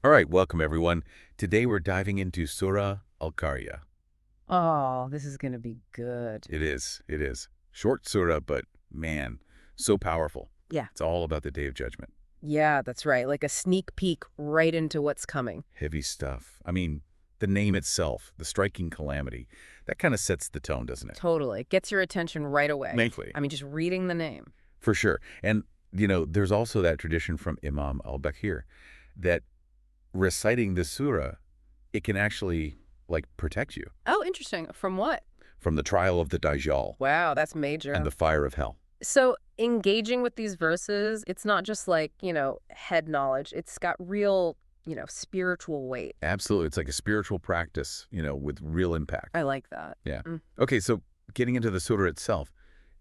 All right, welcome everyone. Today we're diving into Surah Al-Qari'ah. Oh, this is going to be good. It is, it is. Short surah, but man, so powerful. Yeah. It's all about the Day of Judgment. Yeah, that's right. Like a sneak peek right into what's coming. Heavy stuff. I mean, the name itself, the striking calamity, that kind of sets the tone, doesn't it? Totally. Gets your attention right away. Thankfully. I mean, just reading the name. For sure. And, there's also that tradition from Imam al-Bakir that reciting the surah, it can actually, protect you Oh, interesting. From what? from the trial of the Dajjal Wow, that's major. and the fire of hell. So engaging with these verses, it's not just like, head knowledge. It's got real, spiritual weight. Absolutely. It's like a spiritual practice, with real impact. I like that. Yeah. Mm. Okay, so getting into the surah itself,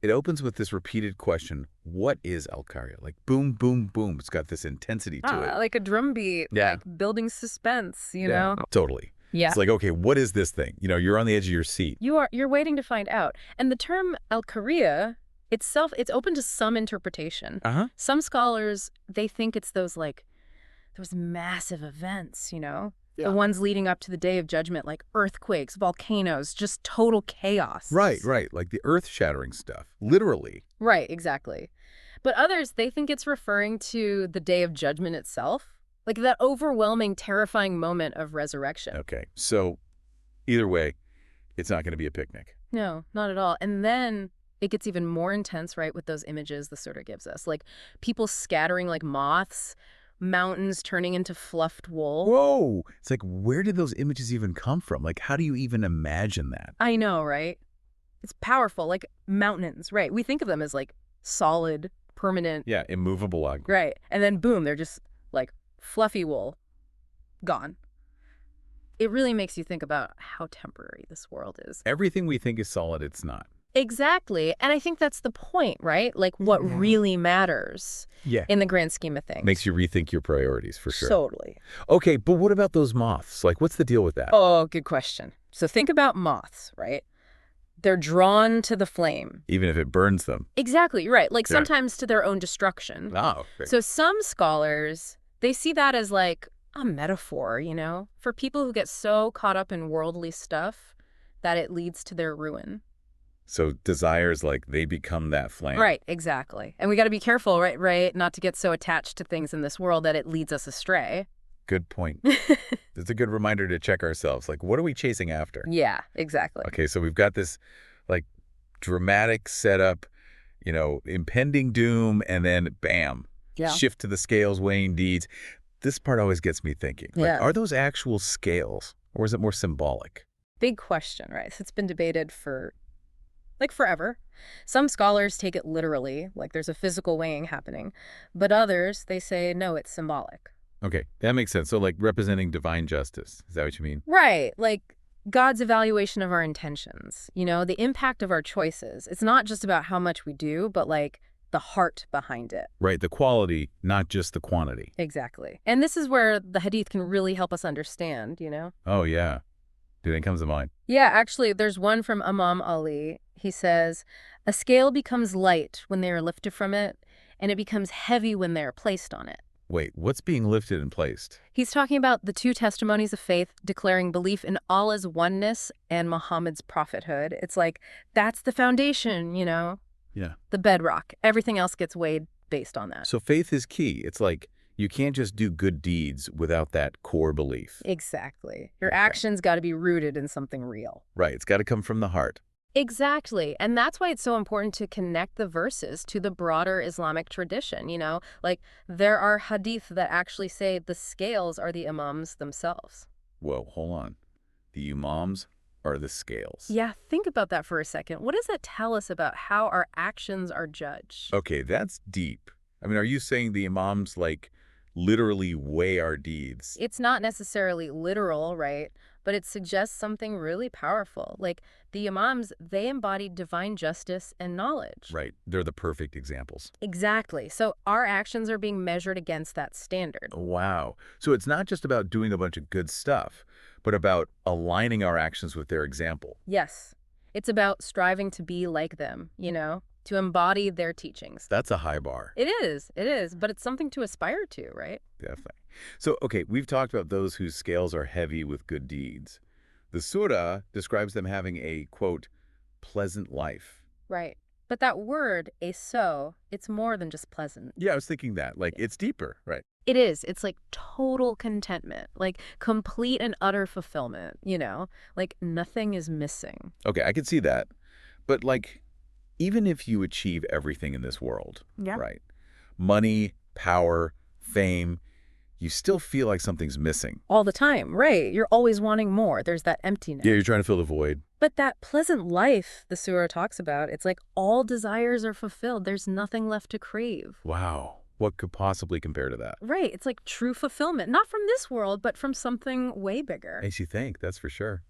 it opens with this repeated question, what is Al-Qari'ah? Like boom, boom, boom. It's got this intensity to it. Like a drum beat, Yeah. like building suspense, you Yeah, know? totally. Yeah. It's like, okay, what is this thing? You're on the edge of your seat. You're waiting to find out. And the term al-Qari'ah itself, it's open to some interpretation. Uh-huh. Some scholars, they think it's those massive events, Yeah. The ones leading up to the Day of Judgment, like earthquakes, volcanoes, just total chaos. Right. Like the earth-shattering stuff. Literally. Right, exactly. But others, they think it's referring to the Day of Judgment itself, like that overwhelming, terrifying moment of resurrection. Okay. So either way, it's not going to be a picnic. No, not at all. And then it gets even more intense, right, with those images the surah gives us. Like people scattering like moths, mountains turning into fluffed wool. Whoa! It's like, where did those images even come from? Like, how do you even imagine that? I know, right? It's powerful, like mountains, right? We think of them as like solid, permanent. Yeah, immovable object. Right. And then boom, they're just like fluffy wool, gone. It really makes you think about how temporary this world is. Everything we think is solid, it's not. Exactly. And I think that's the point, right? Like what really matters Yeah. in the grand scheme of things. Makes you rethink your priorities, for sure. Totally. Okay, but what about those moths? Like, what's the deal with that? Oh, good question. So think about moths, right? They're drawn to the flame. Even if it burns them. Exactly, right. Like Yeah. sometimes to their own destruction. Oh, okay. So some scholars, they see that as like a metaphor, for people who get so caught up in worldly stuff that it leads to their ruin. So desires, like, they become that flame. Right, exactly. And we got to be careful, right, not to get so attached to things in this world that it leads us astray. Good point. It's a good reminder to check ourselves. Like, what are we chasing after? Yeah, exactly. Okay, so we've got this, dramatic setup, impending doom, and then bam, Yeah. shift to the scales weighing deeds. This part always gets me thinking. Yeah. Are those actual scales, or is it more symbolic? Big question, right? So it's been debated for forever. Some scholars take it literally, like there's a physical weighing happening. But others, they say, no, it's symbolic. Okay, that makes sense. So, representing divine justice. Is that what you mean? Right, like God's evaluation of our intentions, the impact of our choices. It's not just about how much we do, but the heart behind it. Right, the quality, not just the quantity. Exactly. And this is where the hadith can really help us understand, Oh, yeah. Do anything comes to mind? Yeah, actually, there's one from Imam Ali. He says, a scale becomes light when they are lifted from it, and it becomes heavy when they are placed on it. Wait, what's being lifted and placed? He's talking about the two testimonies of faith declaring belief in Allah's oneness and Muhammad's prophethood. It's like, that's the foundation, Yeah. the bedrock. Everything else gets weighed based on that. So faith is key. It's like you can't just do good deeds without that core belief. Exactly. Your Okay. actions got to be rooted in something real. Right, it's got to come from the heart. Exactly. And that's why it's so important to connect the verses to the broader Islamic tradition, Like, there are hadith that actually say the scales are the imams themselves. Whoa, hold on. The imams are the scales. Yeah, think about that for a second. What does that tell us about how our actions are judged? Okay, that's deep. I mean, are you saying the imams, literally weigh our deeds? It's not necessarily literal, right? But it suggests something really powerful. Like, the imams, they embody divine justice and knowledge. Right, they're the perfect examples. Exactly. So our actions are being measured against that standard. Wow. So it's not just about doing a bunch of good stuff, but about aligning our actions with their example. Yes. It's about striving to be like them, to embody their teachings. That's a high bar. It is, but it's something to aspire to, right? Definitely. So, okay, we've talked about those whose scales are heavy with good deeds. The surah describes them having a, quote, pleasant life. Right. But that word, eso, it's more than just pleasant. Yeah, I was thinking that. Like, it's deeper, right? It is. It's like total contentment, like complete and utter fulfillment, like nothing is missing. Okay, I can see that. But, like, even if you achieve everything in this world, Yeah. right? Money, power, fame, you still feel like something's missing. All the time, right. You're always wanting more. There's that emptiness. Yeah, you're trying to fill the void. But that pleasant life the surah talks about, it's like all desires are fulfilled. There's nothing left to crave. Wow. What could possibly compare to that? Right. It's like true fulfillment, not from this world, but from something way bigger. Makes you think, that's for sure.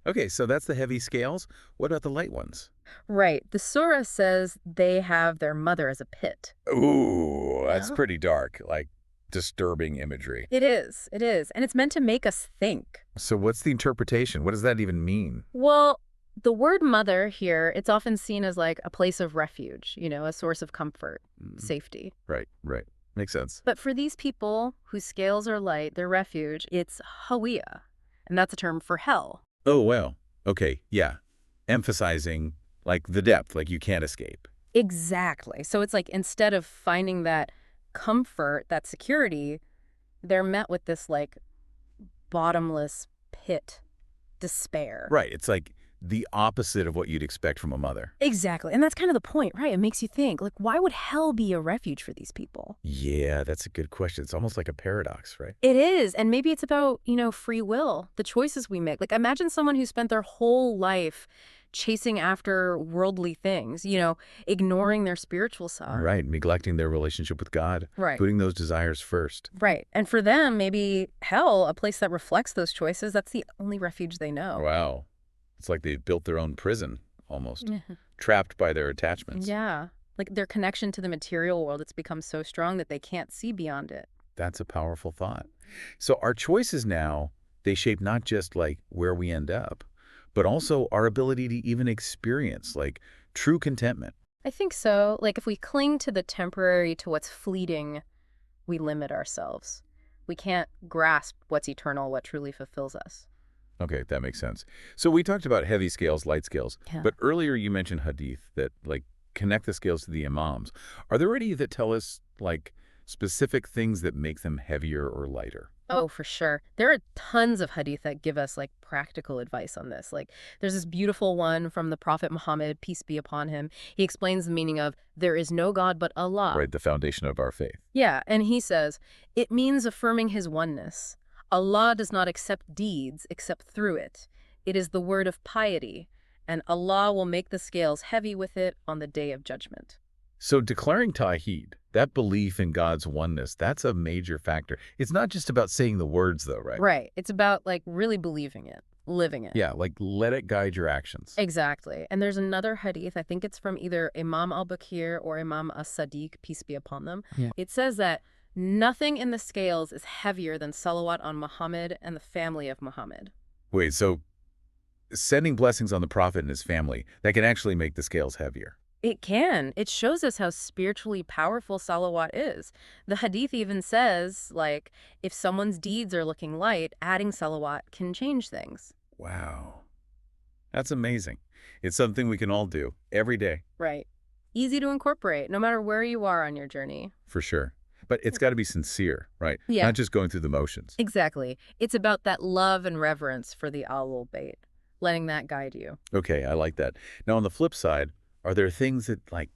Okay, so that's the heavy scales. What about the light ones? Right. The surah says they have their mother as a pit. Ooh, that's Yeah. pretty dark, like disturbing imagery. It is. It is. And it's meant to make us think. So what's the interpretation? What does that even mean? Well, the word mother here, it's often seen as like a place of refuge, a source of comfort, safety. Right. Makes sense. But for these people whose scales are light, their refuge, it's hawiyah. And that's a term for hell. Oh, well. Okay, yeah. Emphasizing, like, the depth, like you can't escape. Exactly. So it's like instead of finding that comfort, that security, they're met with this like bottomless pit, despair. Right, it's like the opposite of what you'd expect from a mother. Exactly. And that's kind of the point, right? It makes you think, like, why would hell be a refuge for these people? Yeah, that's a good question. It's almost like a paradox, right? It is. And maybe it's about, free will, the choices we make. Like, imagine someone who spent their whole life chasing after worldly things, ignoring their spiritual side. Right, neglecting their relationship with God. Right. Putting those desires first. Right. And for them, maybe hell, a place that reflects those choices, that's the only refuge they know. Wow. It's like they've built their own prison, almost. Yeah. Trapped by their attachments. Yeah. Like their connection to the material world, it's become so strong that they can't see beyond it. That's a powerful thought. So our choices now, they shape not just like where we end up, but also our ability to even experience like true contentment. I think so. Like if we cling to the temporary, to what's fleeting, we limit ourselves. We can't grasp what's eternal, what truly fulfills us. Okay, that makes sense. So we talked about heavy scales, light scales, Yeah. but earlier you mentioned hadith that like connect the scales to the imams. Are there any that tell us like specific things that make them heavier or lighter? Oh, for sure. There are tons of hadith that give us like practical advice on this. Like there's this beautiful one from the Prophet Muhammad, peace be upon him. He explains the meaning of there is no God but Allah. Right, the foundation of our faith. Yeah, and he says, it means affirming his oneness. Allah does not accept deeds except through it. It is the word of piety, and Allah will make the scales heavy with it on the day of judgment. So declaring Tawheed, that belief in God's oneness, that's a major factor. It's not just about saying the words though, right? Right. It's about like really believing it, living it. Yeah, like let it guide your actions. Exactly. And there's another hadith, I think it's from either Imam al-Bakir or Imam as-Sadiq, peace be upon them. Yeah. It says that nothing in the scales is heavier than salawat on Muhammad and the family of Muhammad. Wait, so sending blessings on the Prophet and his family, that can actually make the scales heavier. It can. It shows us how spiritually powerful salawat is. The hadith even says, like, if someone's deeds are looking light, adding salawat can change things. Wow. That's amazing. It's something we can all do every day. Right. Easy to incorporate, no matter where you are on your journey. For sure. But it's got to be sincere, right? Yeah. Not just going through the motions. Exactly. It's about that love and reverence for the Ahlul Bayt, letting that guide you. Okay, I like that. Now, on the flip side, are there things that, like,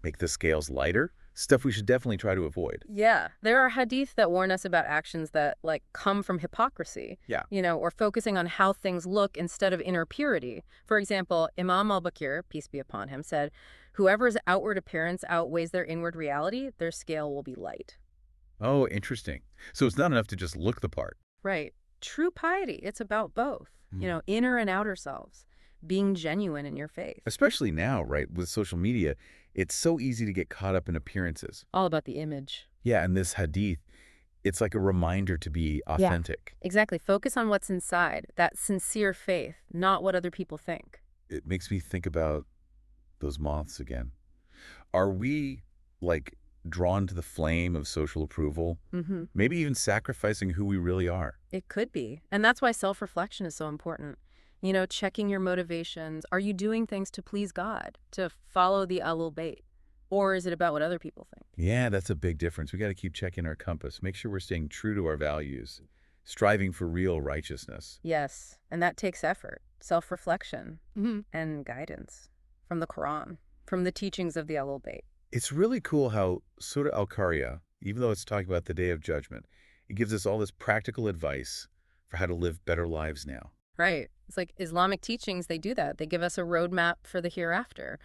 make the scales lighter? Stuff we should definitely try to avoid. Yeah. There are hadith that warn us about actions that, like, come from hypocrisy. Yeah. Or focusing on how things look instead of inner purity. For example, Imam al-Bakir, peace be upon him, said, whoever's outward appearance outweighs their inward reality, their scale will be light. Oh, interesting. So it's not enough to just look the part. Right. True piety, it's about both, inner and outer selves, being genuine in your faith. Especially now, right, with social media, it's so easy to get caught up in appearances. All about the image. Yeah, and this hadith, it's like a reminder to be authentic. Exactly. Focus on what's inside, that sincere faith, not what other people think. It makes me think about those moths again. Are we, like, drawn to the flame of social approval? Hmm. Maybe even sacrificing who we really are? It could be. And that's why self-reflection is so important. Checking your motivations. Are you doing things to please God, to follow the alul bayt? Or is it about what other people think? Yeah, that's a big difference. We got to keep checking our compass, make sure we're staying true to our values, striving for real righteousness. Yes, and that takes effort, self-reflection, and guidance from the Quran, from the teachings of the alul bayt. It's really cool how Surah Al-Qari'ah, even though it's talking about the Day of Judgment, it gives us all this practical advice for how to live better lives now. Right. It's like Islamic teachings, they do that. They give us a roadmap for the hereafter,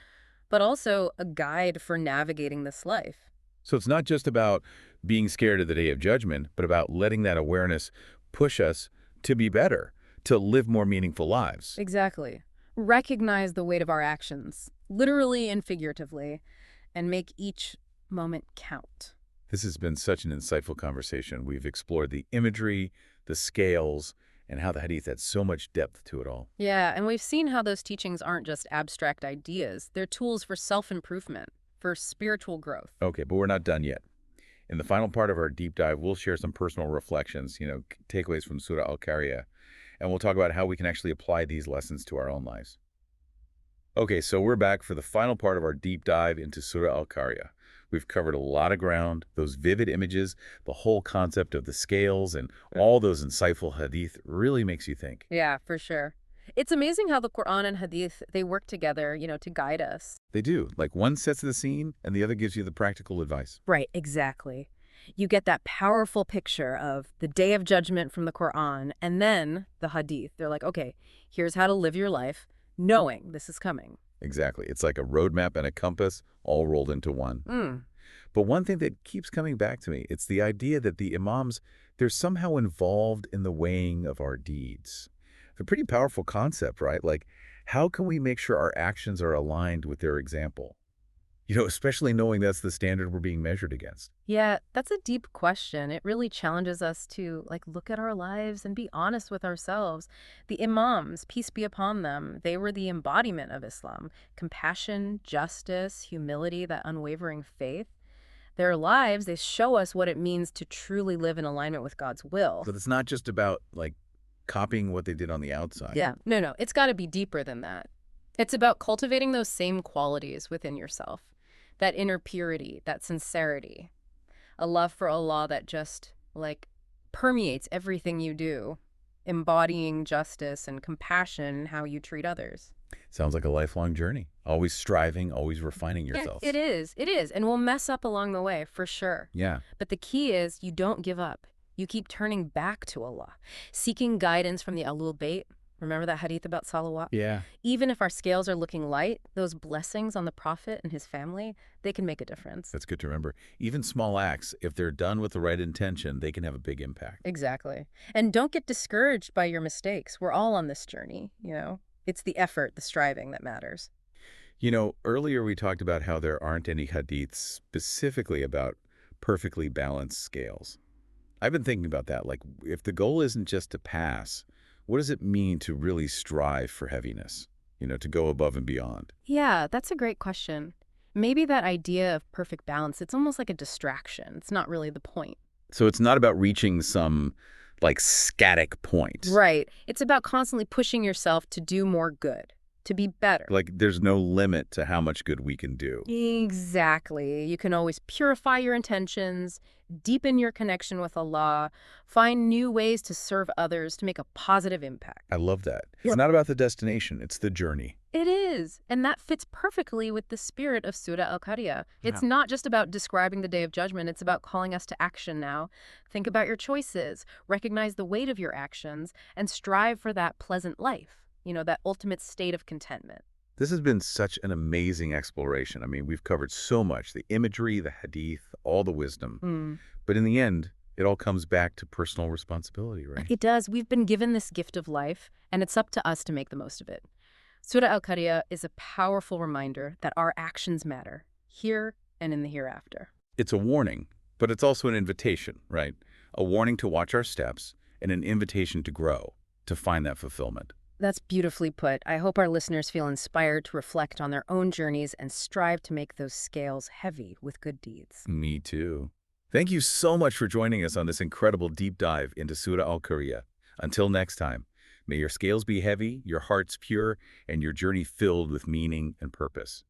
but also a guide for navigating this life. So it's not just about being scared of the Day of Judgment, but about letting that awareness push us to be better, to live more meaningful lives. Exactly. Recognize the weight of our actions, literally and figuratively, and make each moment count. This has been such an insightful conversation. We've explored the imagery, the scales, and how the Hadith had so much depth to it all. Yeah, and we've seen how those teachings aren't just abstract ideas. They're tools for self-improvement, for spiritual growth. Okay, but we're not done yet. In the final part of our deep dive, we'll share some personal reflections, takeaways from Surah Al-Qari'ah, and we'll talk about how we can actually apply these lessons to our own lives. Okay, so we're back for the final part of our deep dive into Surah Al-Qari'ah. We've covered a lot of ground, those vivid images, the whole concept of the scales, and all those insightful hadith really makes you think. Yeah, for sure. It's amazing how the Quran and Hadith, they work together, to guide us. They do. Like one sets the scene, and the other gives you the practical advice. Right, exactly. You get that powerful picture of the Day of Judgment from the Quran, and then the Hadith. They're like, okay, here's how to live your life, knowing this is coming. Exactly. It's like a roadmap and a compass all rolled into one. But one thing that keeps coming back to me, it's the idea that the imams, they're somehow involved in the weighing of our deeds. It's a pretty powerful concept, right? Like, how can we make sure our actions are aligned with their example? Especially knowing that's the standard we're being measured against. Yeah, that's a deep question. It really challenges us to look at our lives and be honest with ourselves. The Imams, peace be upon them, they were the embodiment of Islam. Compassion, justice, humility, that unwavering faith. Their lives, they show us what it means to truly live in alignment with God's will. But it's not just about, copying what they did on the outside. Yeah, no, it's got to be deeper than that. It's about cultivating those same qualities within yourself. That inner purity, that sincerity, a love for Allah that just, permeates everything you do, embodying justice and compassion in how you treat others. Sounds like a lifelong journey. Always striving, always refining Yeah, yourself. it is. And we'll mess up along the way, for sure. Yeah. But the key is you don't give up. You keep turning back to Allah, seeking guidance from the alul bayt. Remember that hadith about salawat? Yeah. Even if our scales are looking light, those blessings on the Prophet and his family, they can make a difference. That's good to remember. Even small acts, if they're done with the right intention, they can have a big impact. Exactly. And don't get discouraged by your mistakes. We're all on this journey, It's the effort, the striving that matters. Earlier we talked about how there aren't any hadiths specifically about perfectly balanced scales. I've been thinking about that. If the goal isn't just to pass, what does it mean to really strive for heaviness? To go above and beyond? Yeah, that's a great question. Maybe that idea of perfect balance, it's almost like a distraction. It's not really the point. So it's not about reaching some, static point. Right. It's about constantly pushing yourself to do more good, to be better. There's no limit to how much good we can do. Exactly. You can always purify your intentions, deepen your connection with Allah, find new ways to serve others to make a positive impact. I love that. It's not about the destination, it's the journey. It is. And that fits perfectly with the spirit of Surah Al-Qari'ah. It's not just about describing the Day of Judgment. It's about calling us to action now. Think about your choices, recognize the weight of your actions, and strive for that pleasant life, that ultimate state of contentment. This has been such an amazing exploration. I mean, we've covered so much, the imagery, the hadith, all the wisdom. But in the end, it all comes back to personal responsibility, right? It does. We've been given this gift of life, and it's up to us to make the most of it. Surah Al-Qari'ah is a powerful reminder that our actions matter, here and in the hereafter. It's a warning, but it's also an invitation, right? A warning to watch our steps and an invitation to grow, to find that fulfillment. That's beautifully put. I hope our listeners feel inspired to reflect on their own journeys and strive to make those scales heavy with good deeds. Me too. Thank you so much for joining us on this incredible deep dive into Surah Al-Qari'ah. Until next time, may your scales be heavy, your hearts pure, and your journey filled with meaning and purpose.